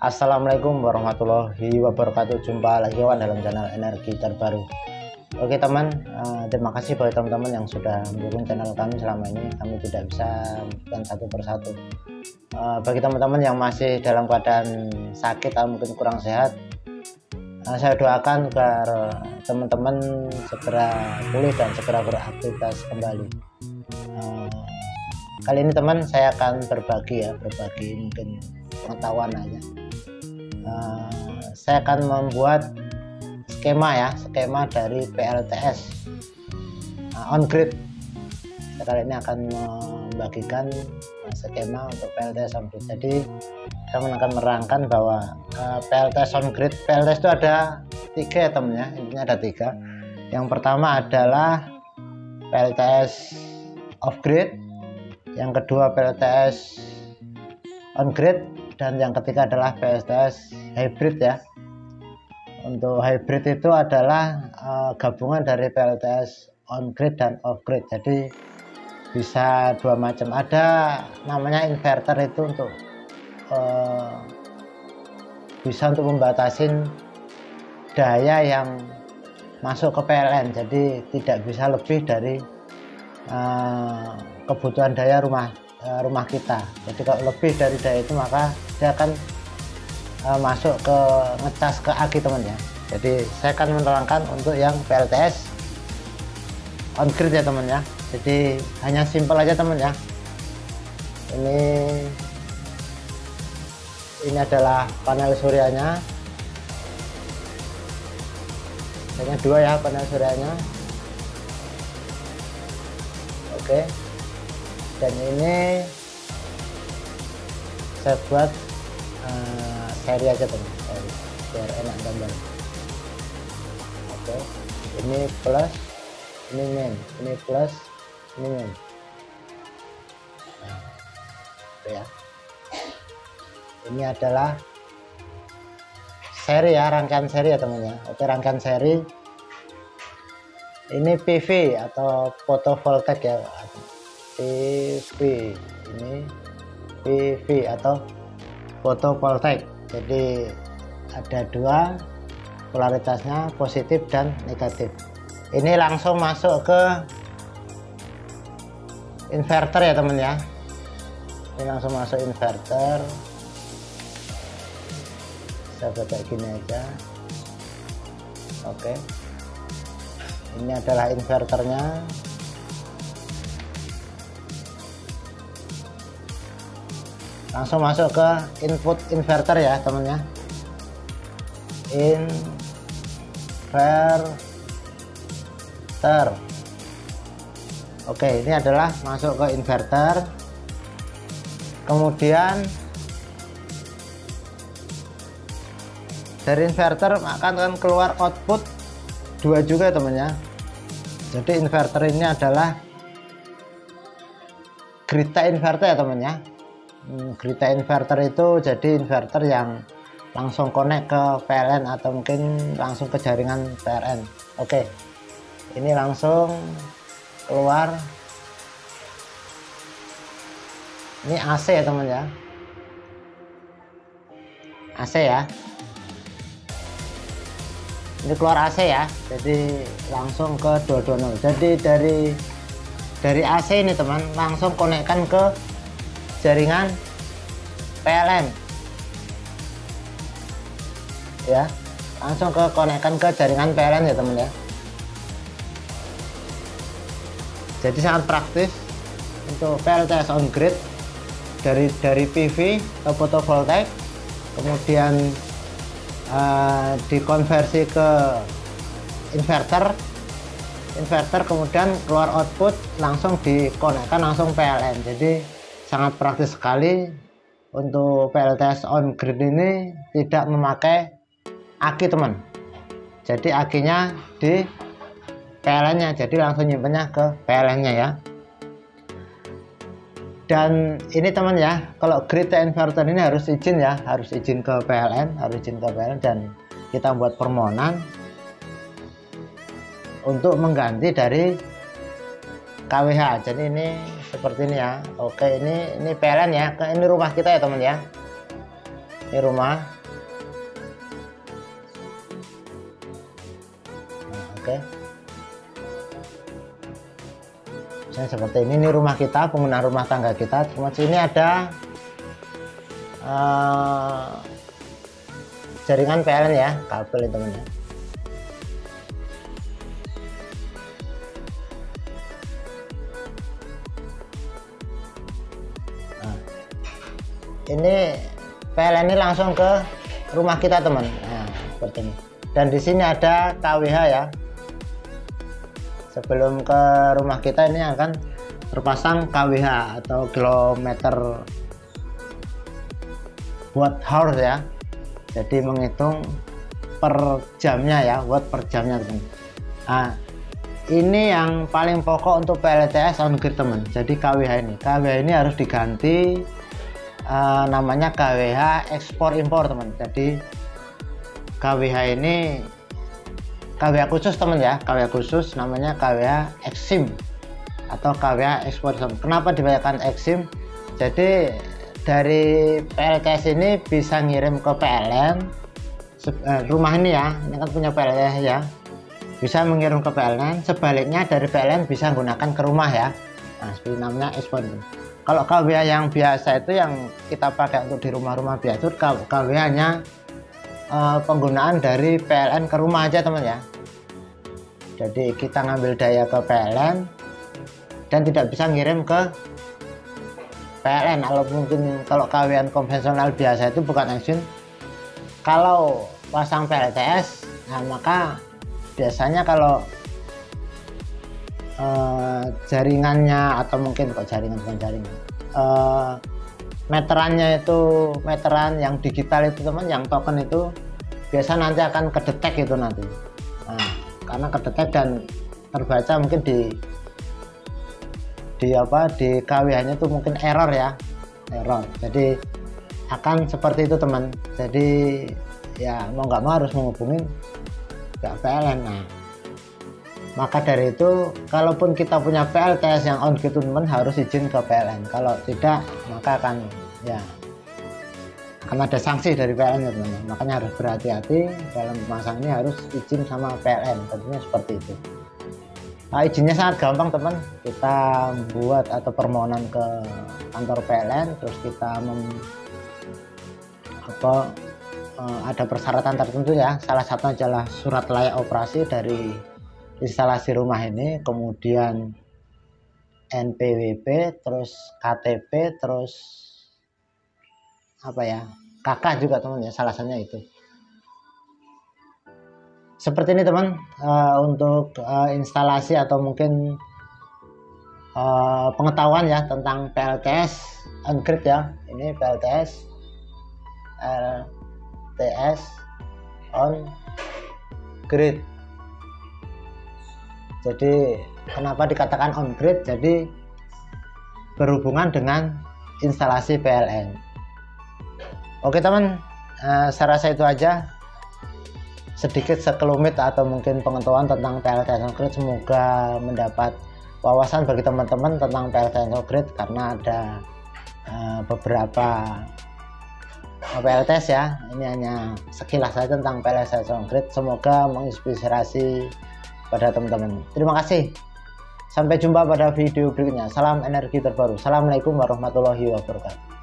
Assalamualaikum warahmatullahi wabarakatuh. Jumpa lagi kawan dalam channel energi terbaru. Oke teman, terima kasih bagi teman-teman yang sudah mendukung channel kami selama ini. Kami tidak bisa memberikan satu persatu. Bagi teman-teman yang masih dalam keadaan sakit atau mungkin kurang sehat, saya doakan agar teman-teman segera pulih dan segera beraktivitas kembali. Kali ini teman, saya akan berbagi mungkin pengetahuan aja. Saya akan membuat skema dari PLTS on grid. Saya kali ini akan membagikan skema untuk PLTS on grid. Jadi saya akan menerangkan bahwa PLTS on grid, PLTS itu ada 3 ya teman ya, intinya ada 3. Yang pertama adalah PLTS off grid, yang kedua PLTS on grid, dan yang ketiga adalah PLTS hybrid ya. Untuk hybrid itu adalah gabungan dari PLTS on grid dan off grid. Jadi bisa 2 macam. Ada namanya inverter, itu untuk bisa untuk membatasin daya yang masuk ke PLN. Jadi tidak bisa lebih dari kebutuhan daya rumah kita. Jadi kalau lebih dari daya itu maka dia akan masuk ke ngecas ke aki teman ya. Jadi saya akan menerangkan untuk yang PLTS on grid ya teman ya. Jadi hanya simpel aja teman ya. Ini adalah panel suryanya. Hanya 2 ya panel suryanya. Oke. Dan ini saya buat seri aja teman, biar enak gambar. Oke, ini plus, ini min, ini plus, ini min. Nah, ya. Ini adalah seri ya, rangkaian seri ya teman ya. Oke, rangkaian seri. Ini PV atau photovoltaik ya. PV, ini PV atau photovoltaik. Jadi ada 2 polaritasnya, positif dan negatif. Ini langsung masuk ke inverter ya teman ya. Ini langsung masuk inverter. Saya buat kayak gini aja. Oke, ini adalah inverternya. Langsung masuk ke input inverter ya teman ya. Inverter. Oke, ini adalah masuk ke inverter. Kemudian dari inverter akan keluar output 2 juga teman ya. Jadi inverter ini adalah grid-tie inverter ya teman ya. Grid-tie inverter itu jadi inverter yang langsung connect ke PLN atau mungkin langsung ke jaringan PLN. Oke, ini langsung keluar. Ini AC ya teman ya, AC ya. Ini keluar AC ya, jadi langsung ke 220. Jadi dari AC ini teman langsung konekkan ke jaringan PLN ya, langsung ke konekkan ke jaringan PLN ya teman ya. Jadi sangat praktis untuk PLTS on grid, dari PV ke photovoltaik, kemudian dikonversi ke inverter, kemudian keluar output langsung dikonekkan langsung PLN. Jadi sangat praktis sekali. Untuk PLTS on grid ini tidak memakai aki teman. Jadi akinya di PLN nya, jadi langsung nyimpennya ke PLN nya ya. Dan ini teman ya, kalau grid inverter ini harus izin ya, harus izin ke PLN, dan kita buat permohonan untuk mengganti dari KWH. Jadi ini seperti ini ya. Oke, ini PLN ya. Ini rumah kita ya teman ya. Ini rumah. Oke, misalnya seperti ini rumah kita, penggunaan rumah tangga kita. Cuma sini ada jaringan PLN ya, kabel teman ya. Nah, ini PLN ini langsung ke rumah kita teman. Nah, seperti ini. Dan di sini ada KWH ya. Sebelum ke rumah kita ini akan terpasang KWH atau kilometer watt hour ya. Jadi menghitung per jamnya ya, watt per jamnya teman. Nah, ini yang paling pokok untuk PLTS on grid teman. Jadi KWH ini harus diganti namanya KWH ekspor impor teman. Jadi KWH ini KWH khusus teman ya, KWH khusus namanya KWH Exim atau KWH ekspor. Kenapa dibayarkan Exim? Jadi dari PLTS ini bisa ngirim ke PLN rumah ini ya, ini kan punya PLTS ya, bisa mengirim ke PLN, sebaliknya dari PLN bisa menggunakan ke rumah ya. Nah, seperti namanya ekspor. Kalau KWH yang biasa itu yang kita pakai untuk di rumah-rumah biasa itu KWH nya penggunaan dari PLN ke rumah aja teman ya. Jadi kita ngambil daya ke PLN dan tidak bisa ngirim ke PLN. Kalau KWH konvensional biasa itu bukan Exim. Kalau pasang PLTS, nah maka biasanya kalau jaringannya atau mungkin kok jaringan bukan jaringan, meterannya itu meteran yang digital itu teman, yang token itu biasa nanti akan kedetek itu nanti. Nah, karena kedetek dan terbaca mungkin di KWH nya itu mungkin error ya, error. Jadi akan seperti itu teman. Jadi ya mau nggak mau harus menghubungi ke PLN. Nah, maka dari itu kalaupun kita punya PLTS yang on grid teman harus izin ke PLN. Kalau tidak maka akan ada sanksi dari PLN ya teman. Makanya harus berhati-hati dalam memasang ini, harus izin sama PLN, tentunya seperti itu. Nah, izinnya sangat gampang teman. Kita buat atau permohonan ke kantor PLN, terus kita ada persyaratan tertentu ya. Salah satu adalah surat layak operasi dari instalasi rumah ini, kemudian NPWP, terus KTP, terus KK juga teman ya, salah satunya itu. Seperti ini teman, untuk instalasi atau mungkin pengetahuan ya tentang PLTS on grid ya. Ini PLTS on grid. Jadi kenapa dikatakan on grid? Jadi berhubungan dengan instalasi PLN. Oke teman, saya rasa itu aja, sedikit sekelumit atau mungkin pengetahuan tentang PLTS on grid. Semoga mendapat wawasan bagi teman-teman tentang PLTS on grid, karena ada beberapa PLTS ya. Ini hanya sekilas saja tentang PLTS on grid. Semoga menginspirasi pada teman-teman. Terima kasih. Sampai jumpa pada video berikutnya. Salam energi terbaru. Assalamualaikum warahmatullahi wabarakatuh.